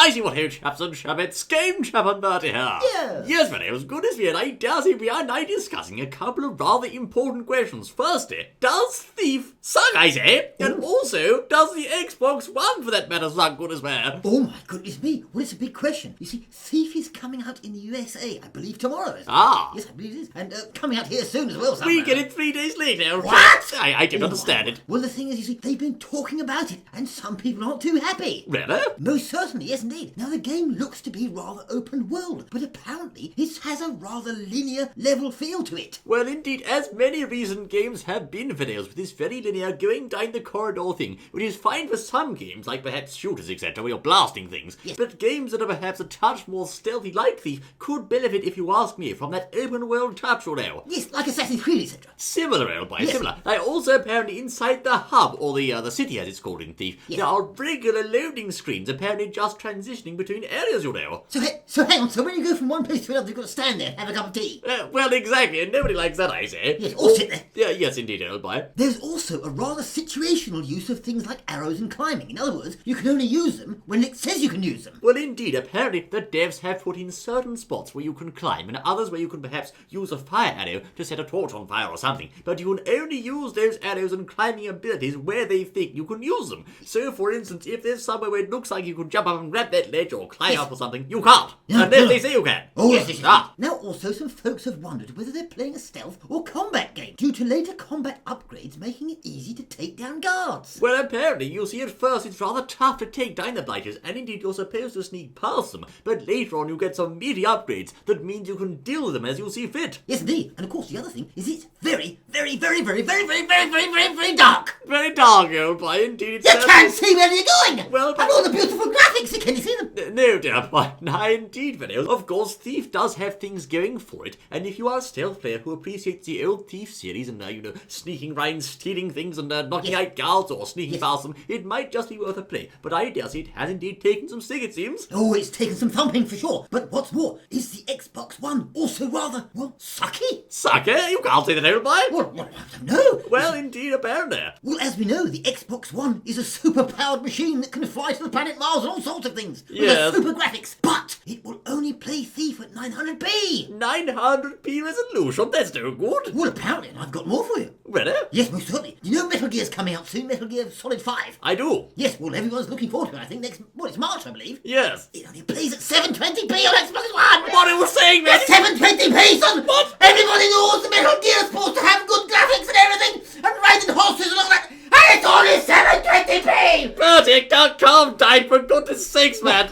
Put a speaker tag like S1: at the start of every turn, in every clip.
S1: I see what here, chaps and chapettes, game chap and Bertie here.
S2: Yeah.
S1: Yes, very as good as we and I dare say we are now discussing a couple of rather important questions. Firstly, does Thief suck, I say? And also, does the Xbox One, for that matter, suck good as well?
S2: Oh my goodness me, well it's a big question. You see, Thief is coming out in the USA, I believe tomorrow, isn't it?
S1: Ah.
S2: Yes, I believe it is. And coming out here soon as well somewhere.
S1: We get it 3 days later.
S2: What?
S1: I don't understand it.
S2: Well, the thing is, you see, they've been talking about it, and some people aren't too happy.
S1: Really?
S2: Most certainly, yes indeed. Now, the game looks to be rather open world, but apparently it has a rather linear, level feel to it.
S1: Well, indeed, as many recent games have been videos with this very linear going down the corridor thing, which is fine for some games, like perhaps shooters, etc., where you're blasting things.
S2: Yes.
S1: But games that are perhaps a touch more stealthy, like Thief, could benefit, if you ask me, from that open world touch, you know.
S2: Yes, like Assassin's Creed, etc.
S1: Similar, old boy,
S2: Yes.
S1: similar. Also, apparently, inside the hub, or the city as it's called in Thief,
S2: Yes.
S1: there are regular loading screens, apparently just transitioning between areas, you know.
S2: So hang on, so when you go from one place to another, you've got to stand there and have a cup of tea.
S1: Well, exactly, and nobody likes that, I say.
S2: Yes, or sit there.
S1: Yeah, yes, indeed, old boy.
S2: There's also a rather situational use of things like arrows and climbing. In other words, you can only use them when it says you can use them.
S1: Well, indeed, apparently the devs have put in certain spots where you can climb and others where you can perhaps use a fire arrow to set a torch on fire or something. But you can only use those arrows and climbing abilities where they think you can use them. So, for instance, if there's somewhere where it looks like you can jump up and grab that ledge or climb up or something, you can't.
S2: No,
S1: Unless
S2: no.
S1: they say you can.
S2: Oh, yes.
S1: Ah.
S2: Now, also, some folks have wondered whether they're playing a stealth or combat game, due to later combat upgrades making it easy to take down guards.
S1: Well, apparently, you'll see at first it's rather tough to take down the blighters, and indeed you're supposed to sneak past them, but later on you get some meaty upgrades that means you can deal with them as you see fit.
S2: Yes, indeed. And of course, the other thing is it's very, very, very, very, very, very, very, very, very, very dark.
S1: Very dark, old boy, indeed. It's
S2: You can't see where you're going.
S1: Well,
S2: and all the beautiful graphics, can you see them?
S1: No, dear boy, no, indeed, Vanille. Of course, Thief does have things going for it, and if you are a stealth player who appreciates the old Thief series and, sneaking around, stealing things and knocking out guards or sneaking past them, it might just be worth a play. But I dare say it has indeed taken some stick, it seems.
S2: Oh, it's taken some thumping for sure. But what's more, is the Xbox One also rather, well, sucky?
S1: Sucker? You can't say that, old boy.
S2: Well, I don't know.
S1: Well, indeed, apparently.
S2: Well, as we know, the Xbox One is a super-powered machine that can fly to the planet Mars and all sorts of things.
S1: Yes.
S2: With super graphics. But it will only play Thief at 900p.
S1: 900p resolution, that's no good.
S2: Well, apparently, and I've got more for you.
S1: Really?
S2: Yes, most certainly. You know Metal Gear's coming out soon, Metal Gear Solid 5.
S1: I do.
S2: Yes, well, everyone's looking forward to it, I think, it's March, I believe.
S1: Yes.
S2: It only plays at 720p on Xbox One!
S1: What are you saying, man?
S2: 720p, son!
S1: What?
S2: Everybody knows the Metal Gear is supposed to have good graphics and everything, and riding horses and all that, and it's only 720p!
S1: Bertie, calm down, for goodness sakes, man.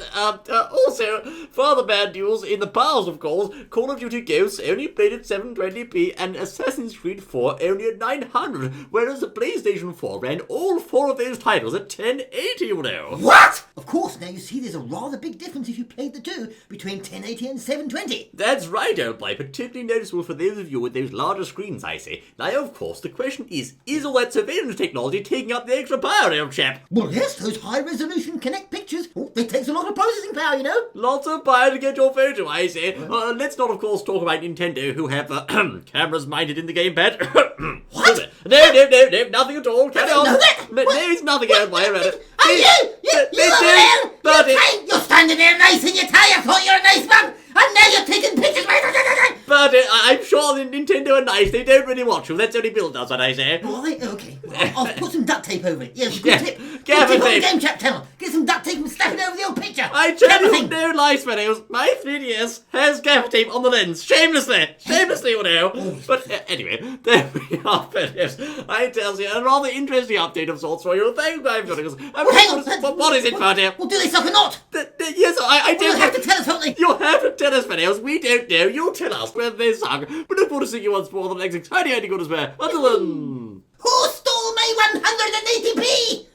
S1: Also, further bad news, in the past, of course, Call of Duty Ghosts only played at 720p and Assassin's Creed 4 only at 900, whereas the PlayStation 4 ran all 4 of those titles at 1080, you know.
S2: What? Of course, now you see there's a rather big difference if you played the two between 1080 and 720.
S1: That's right, old boy, particularly noticeable for those of you with those larger screens, I say. Now, of course, the question is all that surveillance technology taking up the extra power, old chap?
S2: Well, yes, those high-resolution Kinect pictures, they take a lot of processing power, you know.
S1: Lots of power to get your photo, I say. Let's not, of course, talk about Nintendo, who have cameras mounted in the gamepad.
S2: What?
S1: No, nothing at all. Carry on.
S2: know that.
S1: No, it's nothing, old boy, about it.
S2: Are you over
S1: Bertie.
S2: there? You're standing there nice in your tie, I thought you were a nice man, and now you're taking pictures.
S1: But I'm sure the Nintendo are nice. They don't really watch you. That's only Bill does what I say.
S2: Oh, okay. I'll put some duct tape over it. Yes, good tip. Good
S1: Gaffer
S2: tip on the
S1: tape.
S2: Game Chat channel. Get some duct tape and slap it over the old picture.
S1: I tell you,
S2: Everything.
S1: no lies, Meadows. My 3DS has gaffer tape on the lens. Shamelessly, you know. But anyway, there we are, Meadows. I tell you, a rather interesting update of sorts for you. Thank you, guys.
S2: Hang on.
S1: What is it, Bertie?
S2: Well, do they suck or not?
S1: Yes, I
S2: You'll
S1: don't
S2: have to tell us, won't they?
S1: You have to tell us, Meadows. We don't know. You tell us whether they suck. But look forward to seeing you once more on the next exciting good as well. Until then.
S2: Who stole my 180p?